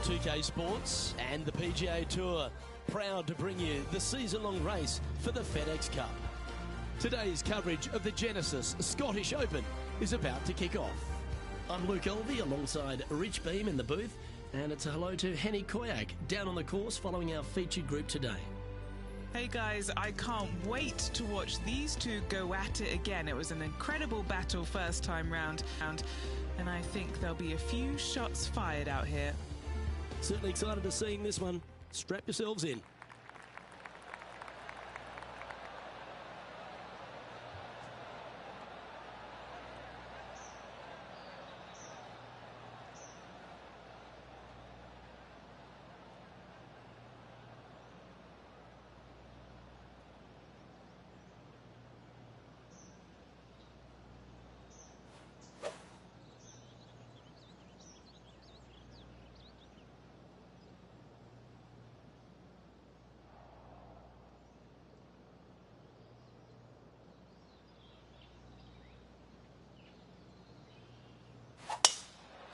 2K Sports and the PGA Tour, proud to bring you the season-long race for the FedEx Cup. Today's coverage of the Genesis Scottish Open is about to kick off. I'm Luke Elvey alongside Rich Beam in the booth, and it's a hello to Henny Koyak down on the course following our featured group today. Hey guys, I can't wait to watch these two go at it again. It was an incredible battle first time round, and I think there'll be a few shots fired out here. Certainly excited to seeing this one. Strap yourselves in.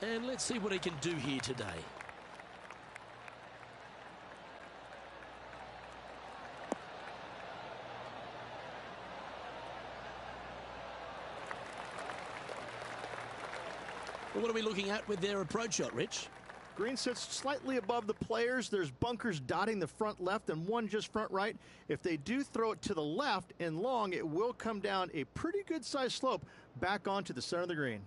And let's see what he can do here today. Well, what are we looking at with their approach shot, Rich? Green sits slightly above the players. There's bunkers dotting the front left and one just front right. If they do throw it to the left and long, it will come down a pretty good sized slope back onto the center of the green.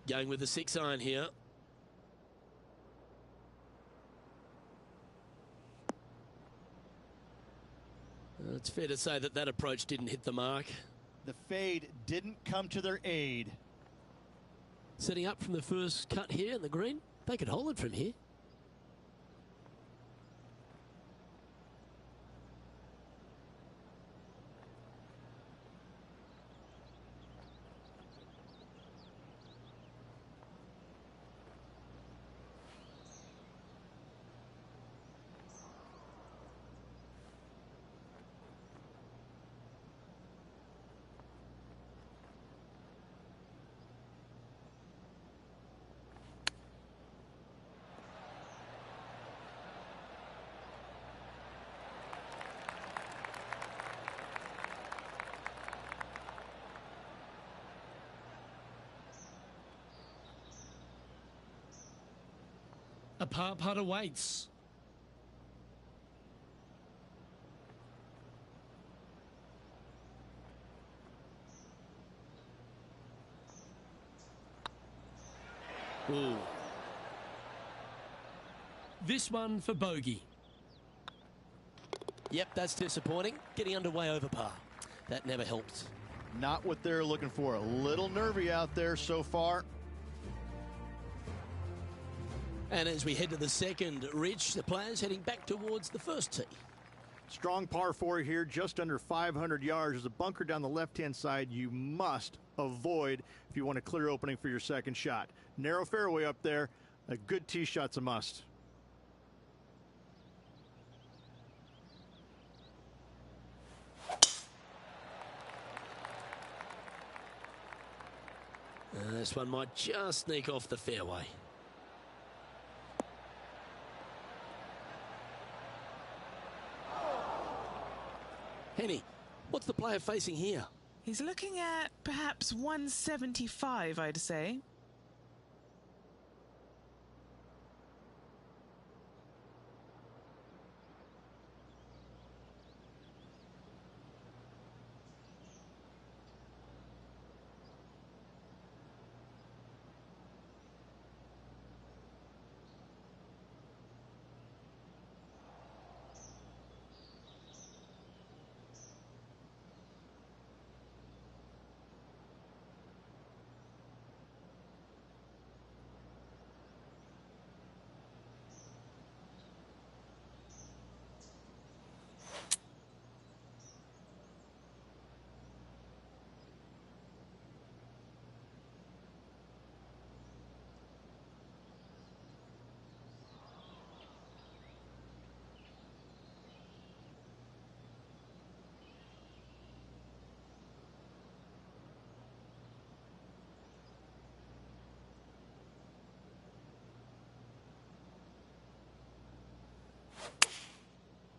Going with the 6-iron here. It's fair to say that approach didn't hit the mark. The fade didn't come to their aid. Setting up from the first cut here in the green. They could hold it from here. A par putt awaits. Ooh. This one for bogey. Yep, that's disappointing. Getting underway over par. That never helped. Not what they're looking for. A little nervy out there so far. And as we head to the second, Rich, the players heading back towards the first tee. Strong par 4 here, just under 500 yards. There's a bunker down the left-hand side you must avoid if you want a clear opening for your second shot. Narrow fairway up there. A good tee shot's a must. This one might just sneak off the fairway. Henny, what's the player facing here? He's looking at perhaps 175, I'd say.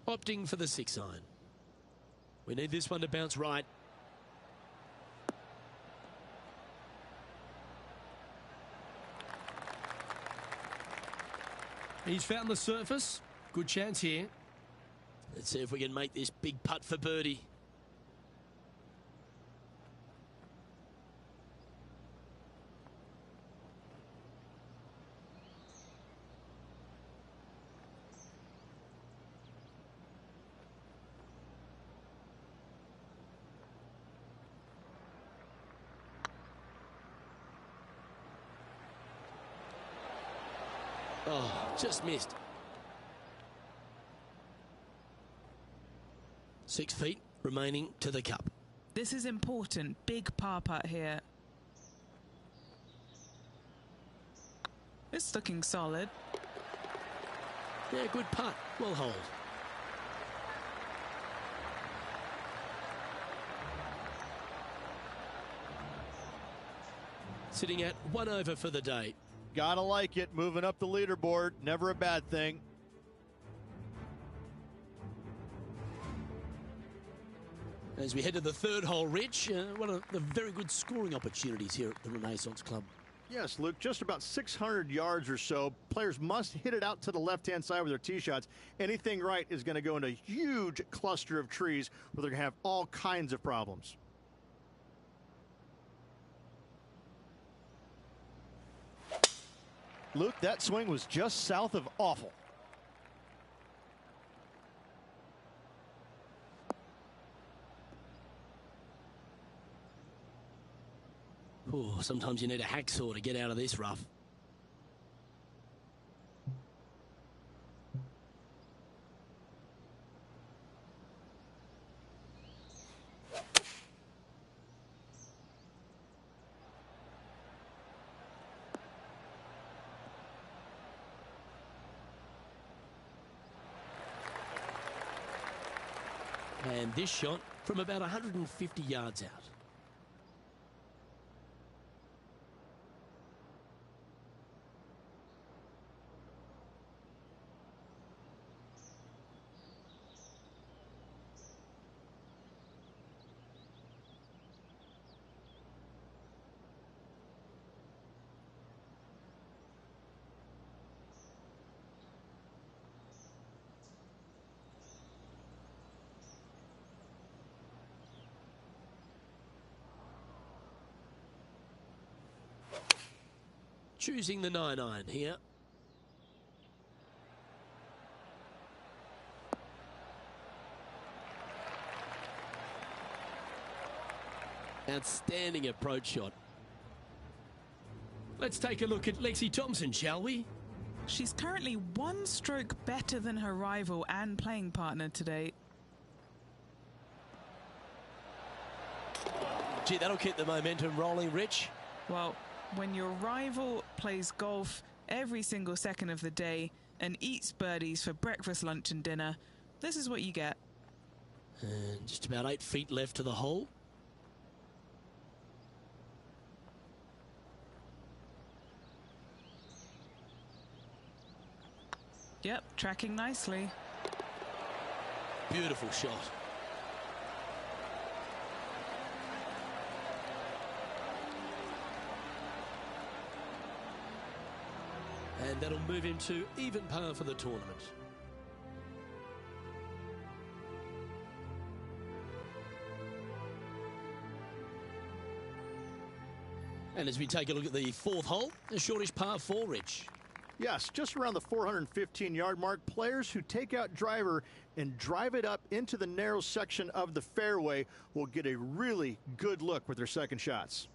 Opting for the 6-iron. We need this one to bounce right. He's found the surface. Good chance here. Let's see if we can make this big putt for birdie. Oh, just missed. 6 feet remaining to the cup. This is important. Big par putt here. It's looking solid. Yeah, good putt. Well hold. Sitting at 1 over for the day. Gotta like it. Moving up the leaderboard. Never a bad thing. As we head to the 3rd hole, Rich, one of the very good scoring opportunities here at the Renaissance Club. Yes, Luke, just about 600 yards or so. Players must hit it out to the left-hand side with their tee shots. Anything right is going to go into a huge cluster of trees where they're going to have all kinds of problems. Luke, that swing was just south of awful. Ooh, sometimes you need a hacksaw to get out of this rough. And this shot from about 150 yards out. Choosing the 9-iron here. Outstanding approach shot. Let's take a look at Lexi Thompson, shall we? She's currently 1 stroke better than her rival and playing partner today. Gee, that'll keep the momentum rolling, Rich. Well, when your rival plays golf every single second of the day and eats birdies for breakfast, lunch and dinner, this is what you get. And just about 8 feet left to the hole. Yep, tracking nicely. Beautiful shot. And that'll move him to even par for the tournament. And as we take a look at the fourth hole, a shortish par 4, Rich. Yes, just around the 415-yard mark. Players who take out driver and drive it up into the narrow section of the fairway will get a really good look with their second shots.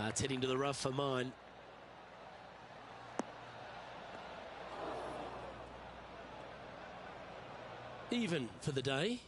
It's heading to the rough for mine. Even for the day.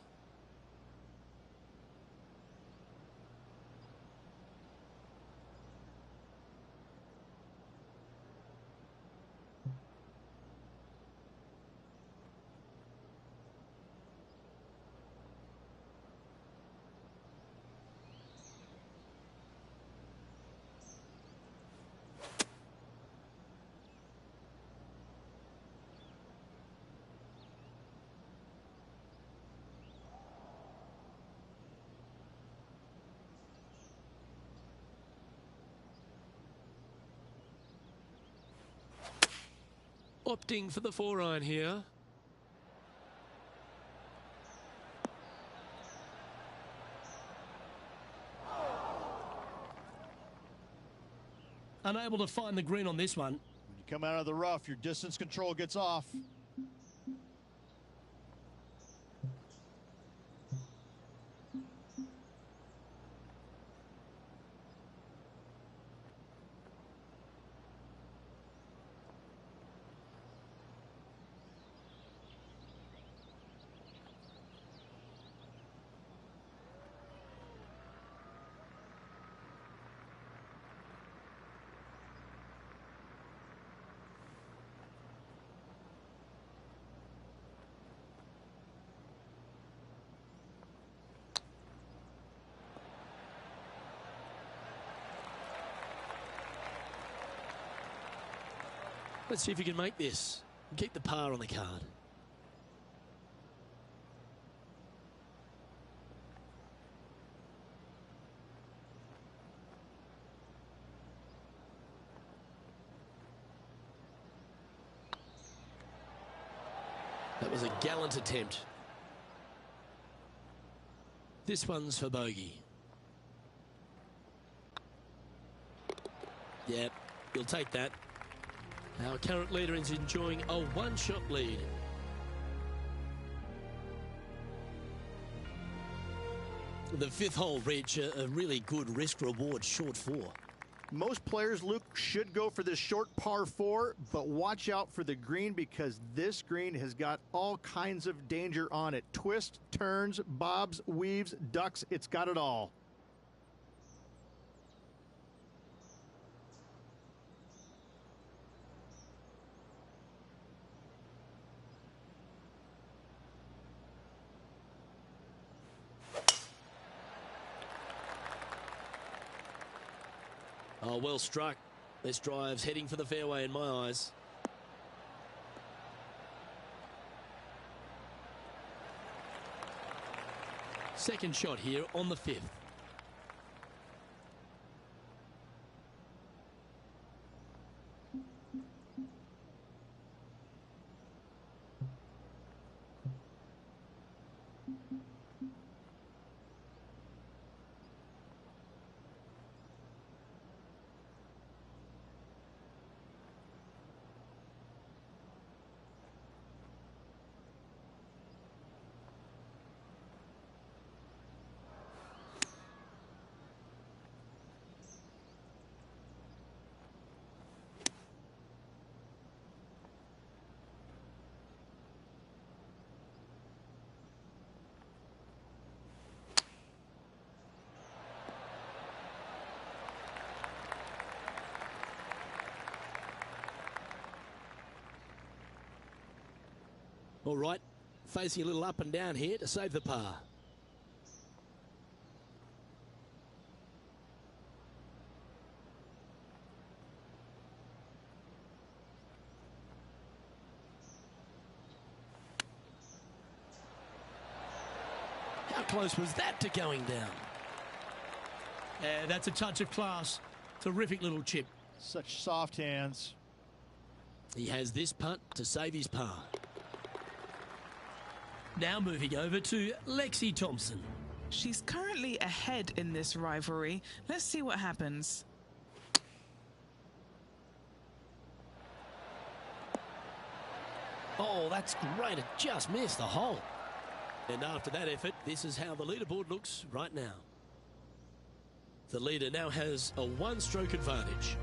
Opting for the 4-iron here. Unable to find the green on this one. When you come out of the rough, your distance control gets off. Let's see if we can make this and keep the par on the card. That was a gallant attempt. This one's for bogey. Yep, you'll take that. Our current leader is enjoying a one-shot lead. The fifth hole, Rich, a really good risk-reward short 4. Most players, Luke, should go for this short par 4, but watch out for the green because this green has got all kinds of danger on it. Twists, turns, bobs, weaves, ducks, it's got it all. Oh, well struck. This drive's heading for the fairway in my eyes. Second shot here on the 5th. All right, facing a little up and down here to save the par. How close was that to going down? Yeah, that's a touch of class. Terrific little chip. Such soft hands. He has this putt to save his par. Now moving over to Lexi Thompson. She's currently ahead in this rivalry. Let's see what happens. Oh, that's great. It just missed the hole. And after that effort, this is how the leaderboard looks right now. The leader now has a one-stroke advantage.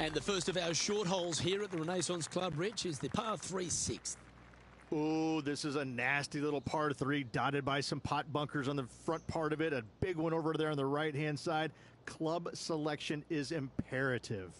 And the first of our short holes here at the Renaissance Club, Rich, is the par 3/6. Oh, this is a nasty little par 3 dotted by some pot bunkers on the front part of it. A big one over there on the right-hand side. Club selection is imperative.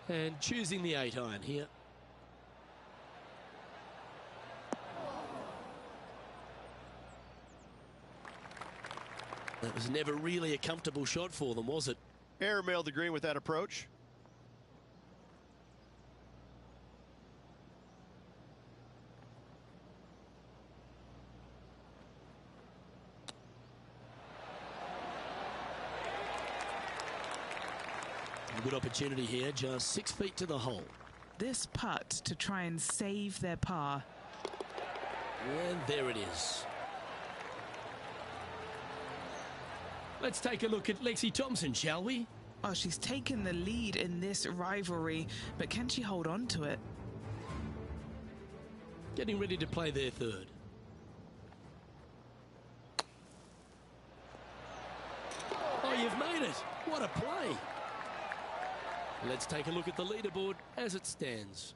And choosing the 8-iron here. That was never really a comfortable shot for them, was it? Airmailed the green with that approach. Good opportunity here, just 6 feet to the hole. This putt to try and save their par. And there it is. Let's take a look at Lexi Thompson, shall we? Oh, she's taken the lead in this rivalry, but can she hold on to it? Getting ready to play their third. Oh, you've made it. What a play. Let's take a look at the leaderboard as it stands.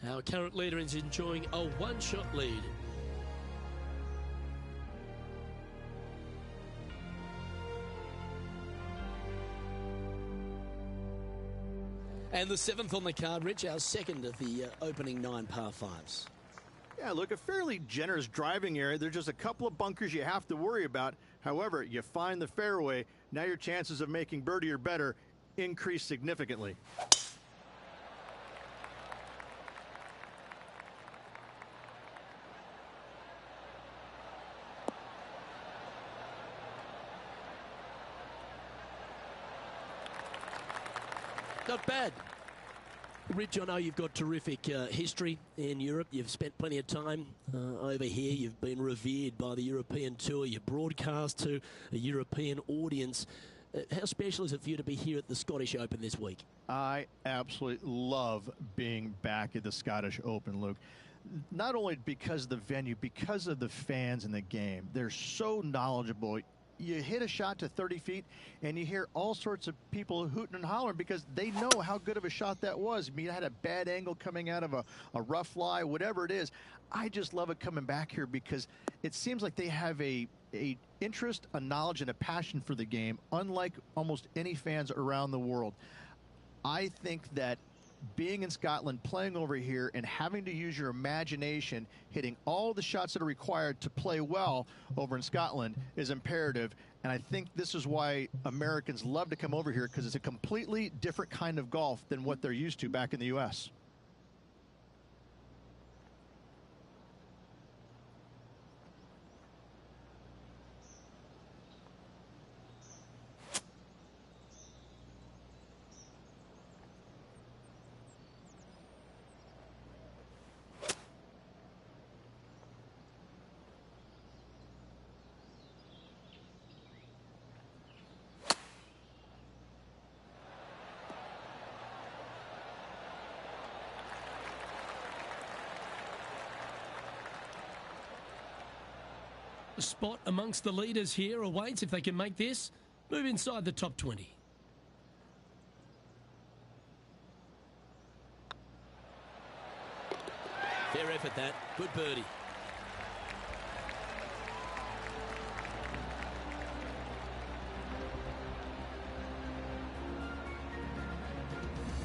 Our current leader is enjoying a one-shot lead. And the 7th on the card, Rich, our second of the opening 9 par 5s. Yeah, look, a fairly generous driving area. There's just a couple of bunkers you have to worry about. However, you find the fairway. Now your chances of making birdie or better increase significantly. Not bad. Rich, I know you've got terrific history in Europe. You've spent plenty of time over here. You've been revered by the European Tour. You broadcast to a European audience. How special is it for you to be here at the Scottish Open this week? I absolutely love being back at the Scottish Open, Luke. Not only because of the venue, because of the fans in the game. They're so knowledgeable. You hit a shot to 30 feet and you hear all sorts of people hooting and hollering because they know how good of a shot that was. I mean, it had a bad angle coming out of a rough lie, whatever it is. I just love it coming back here because it seems like they have a interest, a knowledge, and a passion for the game, unlike almost any fans around the world. I think that being in Scotland, playing over here, and having to use your imagination, hitting all the shots that are required to play well over in Scotland is imperative. And I think this is why Americans love to come over here, because it's a completely different kind of golf than what they're used to back in the U.S. A spot amongst the leaders here awaits if they can make this. Move inside the top 20. Fair effort that. Good birdie.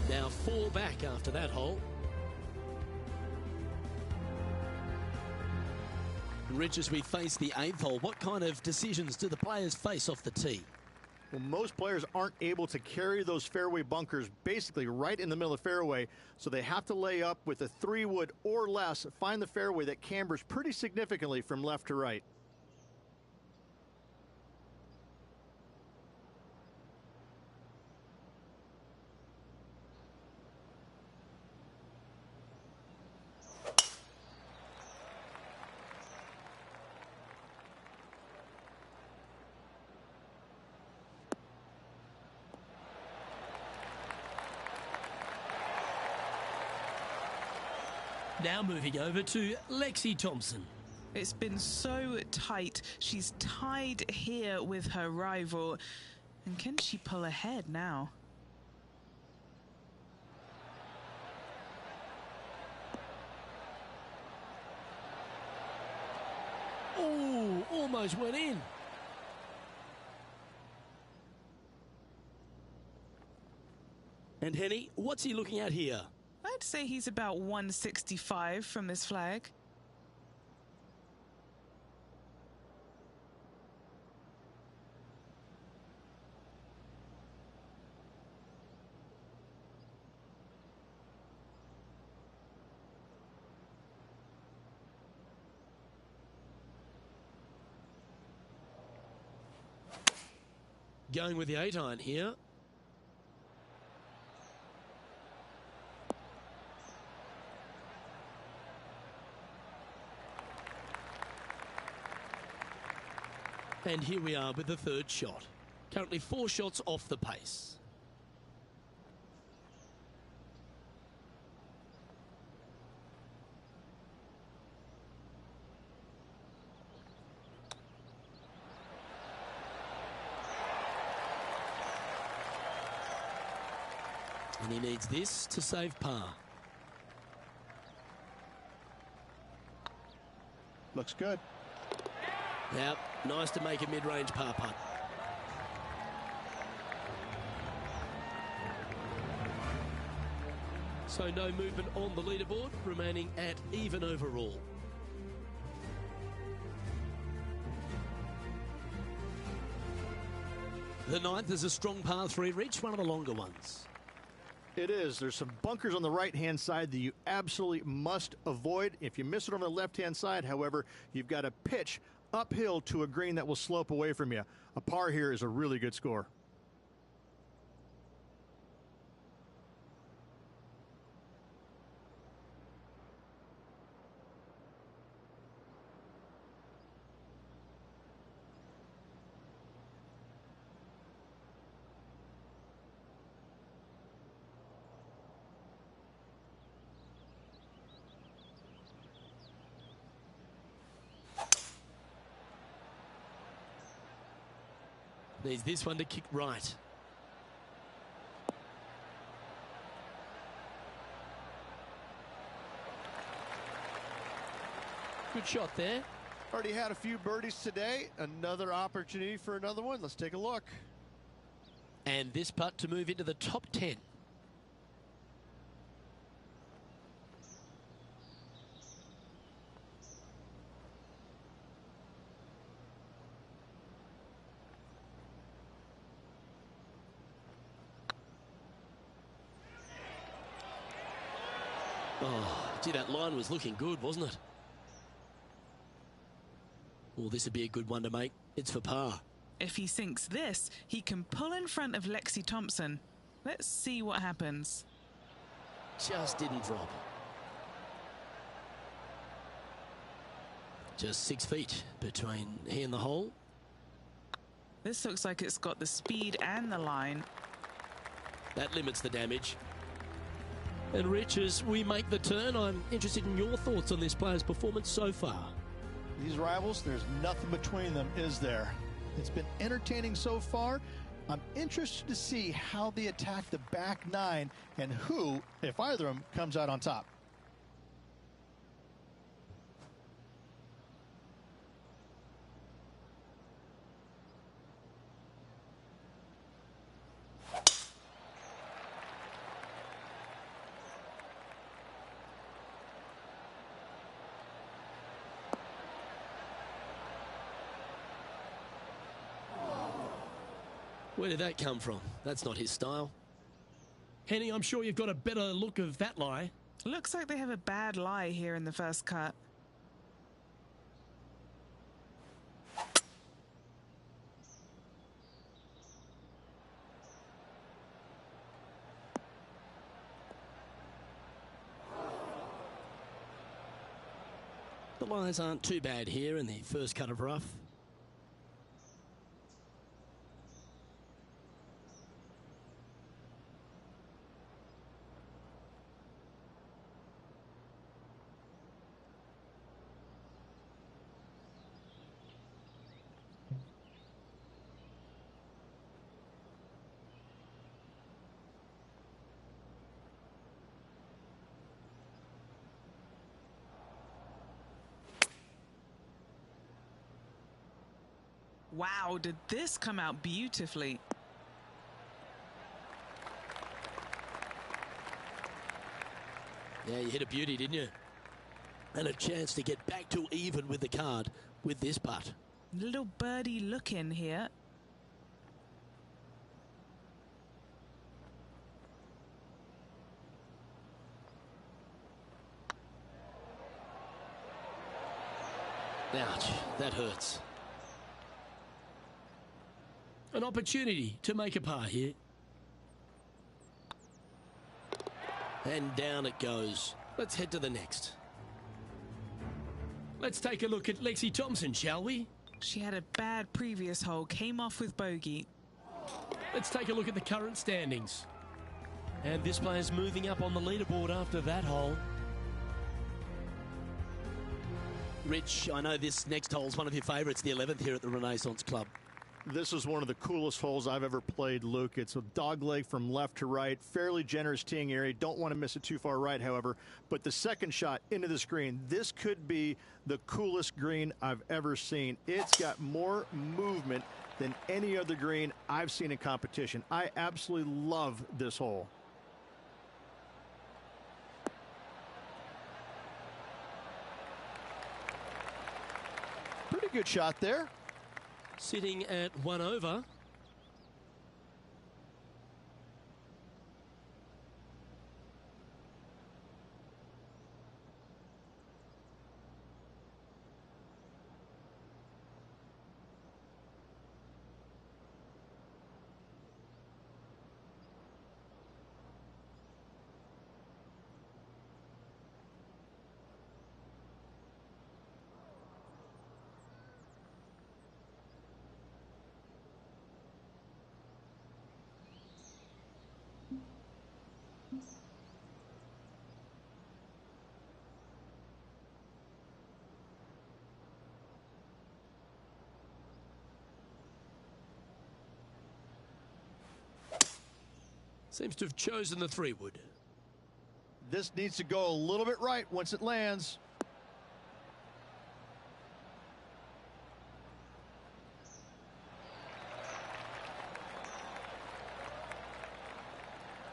Now 4 back after that hole. Rich, as we face the 8th hole, what kind of decisions do the players face off the tee? Well, most players aren't able to carry those fairway bunkers basically right in the middle of the fairway, so they have to lay up with a 3-wood or less, find the fairway that cambers pretty significantly from left to right. Now moving over to Lexi Thompson. It's been so tight. She's tied here with her rival. And can she pull ahead now? Oh, almost went in. And Henny, what's he looking at here? I'd say he's about 165 from this flag. Going with the 8-iron here. And here we are with the 3rd shot. Currently 4 shots off the pace. And he needs this to save par. Looks good. Now, nice to make a mid-range par putt. So no movement on the leaderboard, remaining at even overall. The 9th is a strong par 3 reach, one of the longer ones. It is. There's some bunkers on the right-hand side that you absolutely must avoid. If you miss it on the left-hand side, however, you've got to pitch uphill to a green that will slope away from you. A par here is a really good score. Needs this one to kick right. Good shot there. Already had a few birdies today. Another opportunity for another one. Let's take a look. And this putt to move into the top 10. Oh, gee, that line was looking good, wasn't it? Well, this would be a good one to make. It's for par. If he sinks this, he can pull in front of Lexi Thompson. Let's see what happens. Just didn't drop. Just 6 feet between he and the hole. This looks like it's got the speed and the line. That limits the damage. And Rich, as we make the turn, I'm interested in your thoughts on this player's performance so far. These rivals, there's nothing between them, is there? It's been entertaining so far. I'm interested to see how they attack the back nine and who, if either of them, comes out on top. Where did that come from? That's not his style. Henny, I'm sure you've got a better look of that lie. Looks like they have a bad lie here in the first cut. The lies aren't too bad here in the first cut of rough. Wow, did this come out beautifully? Yeah, you hit a beauty, didn't you? And a chance to get back to even with the card with this putt. Little birdie look in here. Ouch, that hurts. An opportunity to make a par here. And down it goes. Let's head to the next. Let's take a look at Lexi Thompson, shall we? She had a bad previous hole, came off with bogey. Let's take a look at the current standings. And this player's moving up on the leaderboard after that hole. Rich, I know this next hole is one of your favourites, the 11th here at the Renaissance Club. This is one of the coolest holes I've ever played, Luke. It's a dogleg from left to right, fairly generous teeing area. Don't want to miss it too far right, however. But the second shot into this green, this could be the coolest green I've ever seen. It's got more movement than any other green I've seen in competition. I absolutely love this hole. Pretty good shot there. Sitting at 1 over. Seems to have chosen the 3-wood. This needs to go a little bit right once it lands.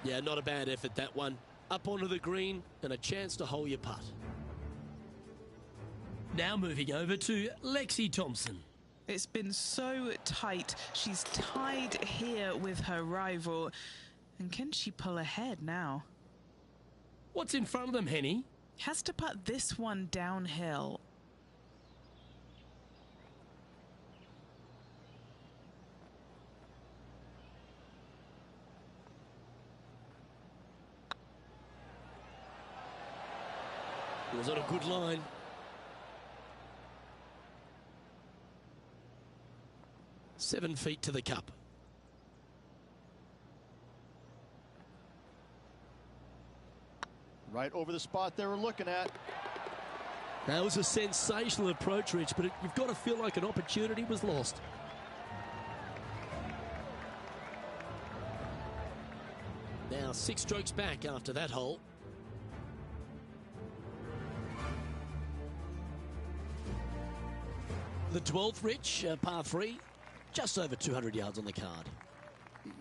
Yeah, not a bad effort, that one. Up onto the green and a chance to hole your putt. Now moving over to Lexi Thompson. It's been so tight. She's tied here with her rival. And can she pull ahead now? What's in front of them, Henny? Has to putt this one downhill. It was on a good line. Seven feet to the cup. Right over the spot they were looking at. That was a sensational approach, Rich, but you've got to feel like an opportunity was lost. Now 6 strokes back after that hole. The 12th, Rich, par 3, just over 200 yards on the card.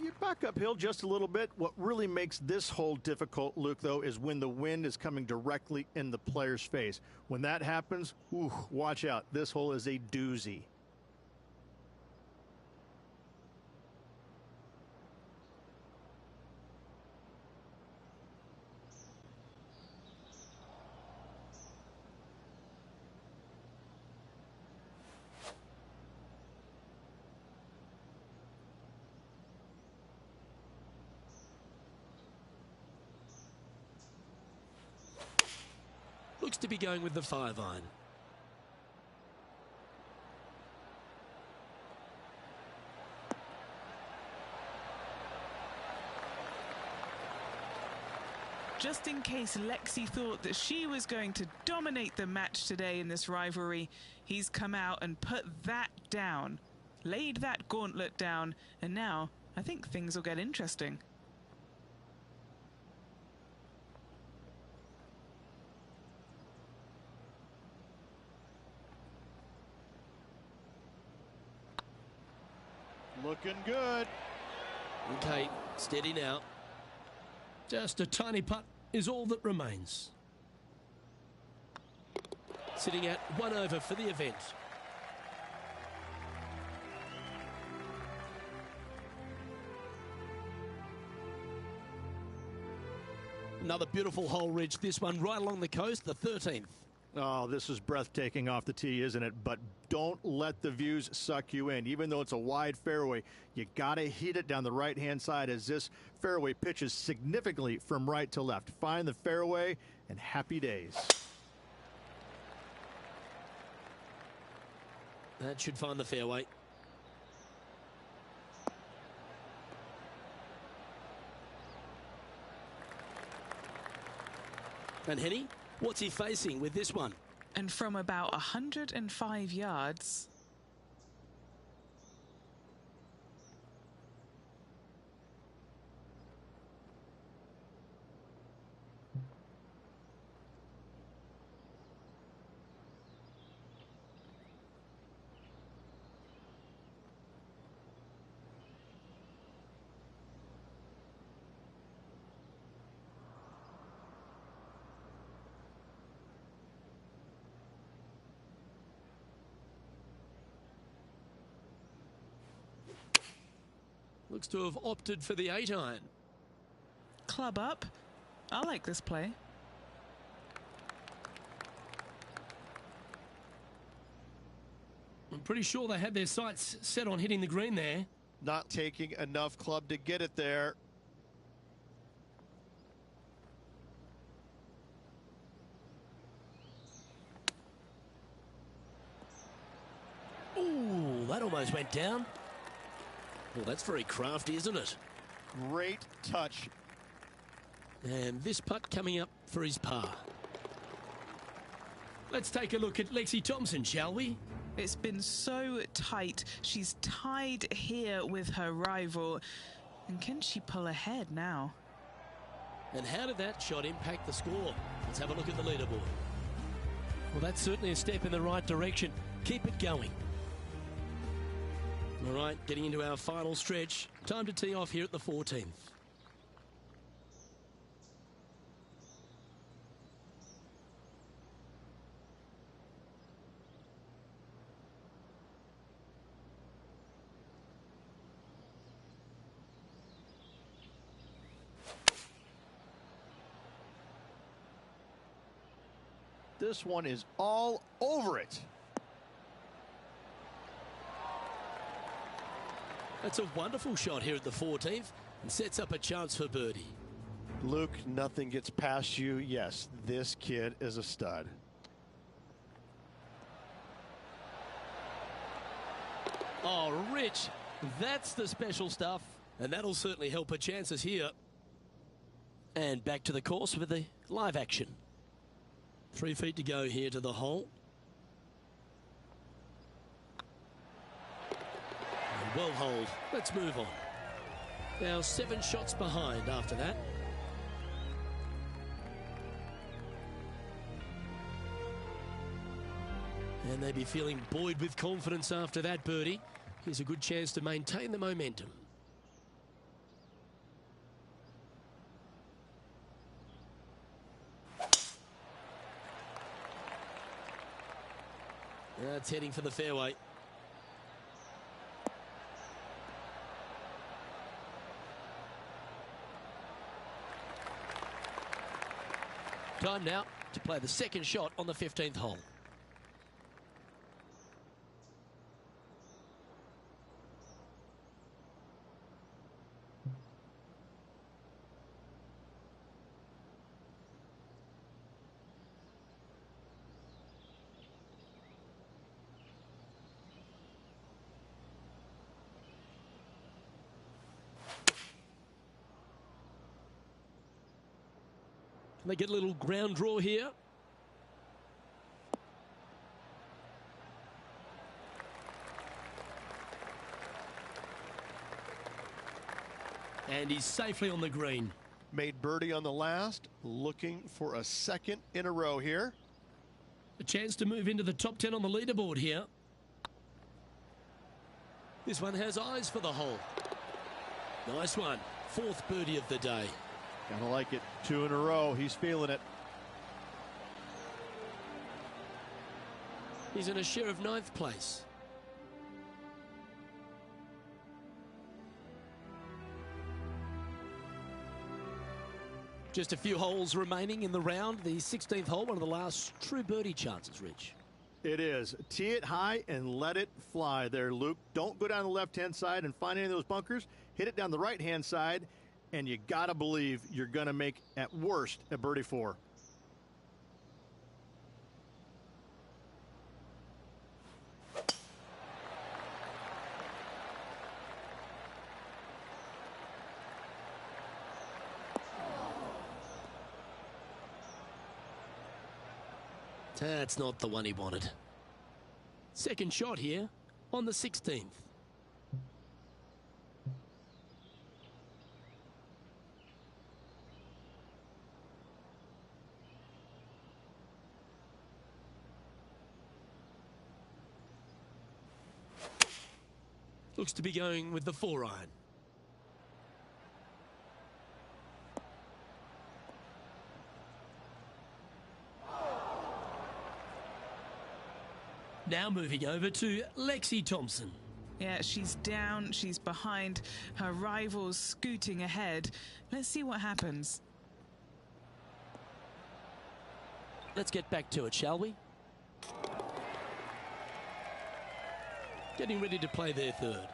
You back uphill just a little bit. What really makes this hole difficult, Luke, though, is when the wind is coming directly in the player's face. When that happens, ooh, watch out. This hole is a doozy. Looks to be going with the 5-iron. Just in case Lexi thought that she was going to dominate the match today in this rivalry, he's come out and put that down, laid that gauntlet down, and now I think things will get interesting. Looking good. Okay, steady now. Just a tiny putt is all that remains. Sitting at 1 over for the event. Another beautiful hole, Ridge. This one right along the coast, the 13th. Oh, this is breathtaking off the tee, isn't it? But don't let the views suck you in. Even though it's a wide fairway, you got to hit it down the right-hand side as this fairway pitches significantly from right to left. Find the fairway and happy days. That should find the fairway. And Henny, what's he facing with this one? And from about 105 yards. Looks to have opted for the 8-iron. Club up. I like this play. I'm pretty sure they had their sights set on hitting the green there. Not taking enough club to get it there. Ooh, that almost went down. Well, that's very crafty, isn't it? Great touch. And this putt coming up for his par. Let's take a look at Lexi Thompson, shall we? It's been so tight. She's tied here with her rival. And can she pull ahead now? And how did that shot impact the score? Let's have a look at the leaderboard. Well, that's certainly a step in the right direction. Keep it going. All right, getting into our final stretch. Time to tee off here at the 14th. This one is all over it. That's a wonderful shot here at the 14th and sets up a chance for birdie. Luke, nothing gets past you. Yes, this kid is a stud. Oh, Rich, that's the special stuff. And that'll certainly help her chances here. And back to the course with the live action. 3 feet to go here to the hole. Well hold. Let's move on. Now 7 shots behind after that. And they'd be feeling buoyed with confidence after that birdie. Here's a good chance to maintain the momentum. That's heading for the fairway. Time now to play the second shot on the 15th hole. Can they get a little ground draw here? And he's safely on the green. Made birdie on the last, looking for a second in a row here. A chance to move into the top 10 on the leaderboard here. This one has eyes for the hole. Nice one. 4th birdie of the day. Gotta like it. 2 in a row. He's feeling it. He's in a share of 9th place. Just a few holes remaining in the round. The 16th hole, one of the last true birdie chances, Rich. It is. Tee it high and let it fly there, Luke. Don't go down the left-hand side and find any of those bunkers. Hit it down the right-hand side, and you got to believe you're going to make, at worst, a birdie 4. That's not the one he wanted. Second shot here on the 16th. Looks to be going with the 4-iron. Now moving over to Lexi Thompson. Yeah, she's down, she's behind, her rival's scooting ahead. Let's see what happens. Let's get back to it, shall we? Getting ready to play their third.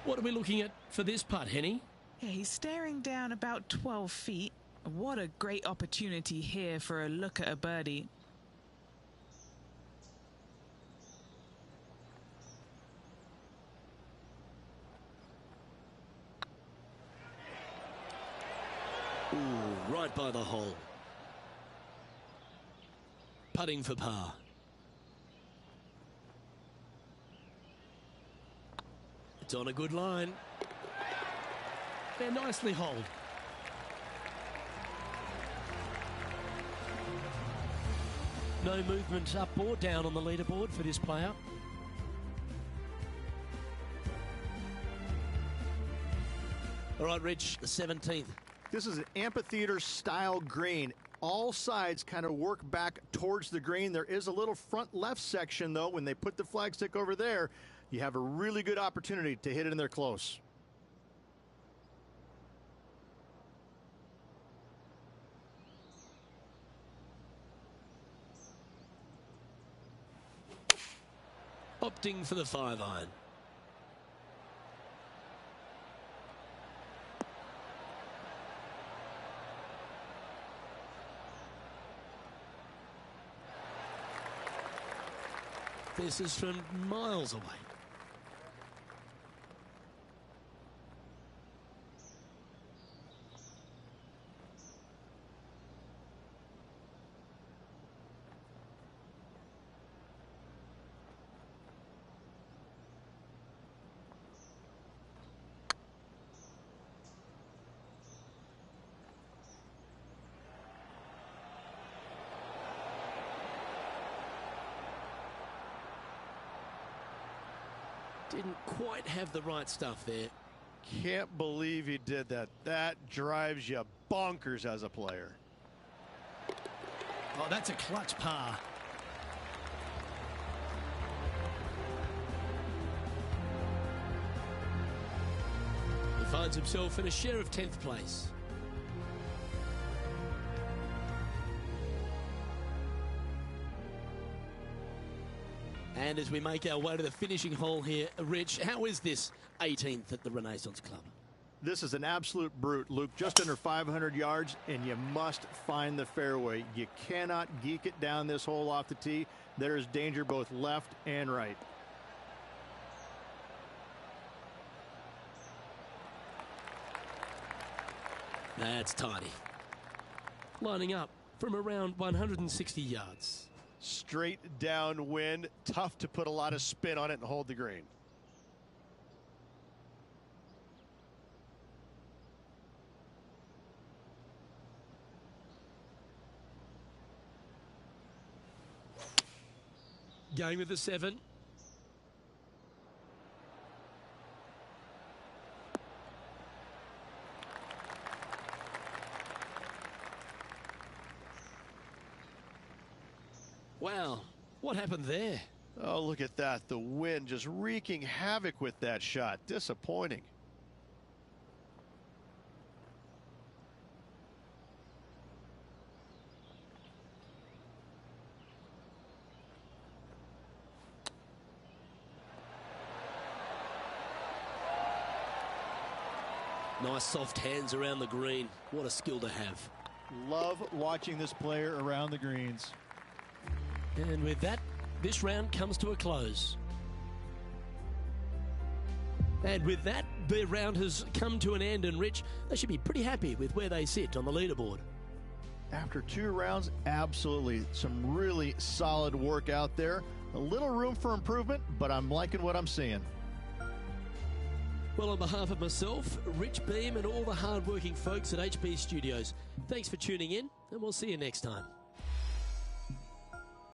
What are we looking at for this putt, Henny? Yeah, he's staring down about 12 feet. What a great opportunity here for a look at a birdie. Ooh, right by the hole. Putting for par. It's on a good line. They're nicely holed. No movement up or down on the leaderboard for this player. All right, Rich, the 17th. This is an amphitheater style green. All sides kind of work back towards the green. There is a little front left section, though. When they put the flagstick over there, you have a really good opportunity to hit it in there close. opting for the 5-iron. This is from miles away. Didn't quite have the right stuff there. Can't believe he did that. That drives you bonkers as a player. Oh, that's a clutch par. He finds himself in a share of 10th place. And as we make our way to the finishing hole here, Rich, how is this 18th at the Renaissance Club? This is an absolute brute, Luke. Just under 500 yards, and you must find the fairway. You cannot geek it down this hole off the tee. There is danger both left and right. That's tidy. Lining up from around 160 yards. Straight downwind, tough to put a lot of spin on it and hold the green. Going with the 7. Wow, what happened there? Oh, look at that. The wind just wreaking havoc with that shot. Disappointing. Nice soft hands around the green. What a skill to have. Love watching this player around the greens. And with that, this round comes to a close. And with that, the round has come to an end, and Rich, they should be pretty happy with where they sit on the leaderboard. After 2 rounds, absolutely some really solid work out there. A little room for improvement, but I'm liking what I'm seeing. Well, on behalf of myself, Rich Beam, and all the hard-working folks at HP Studios, thanks for tuning in, and we'll see you next time.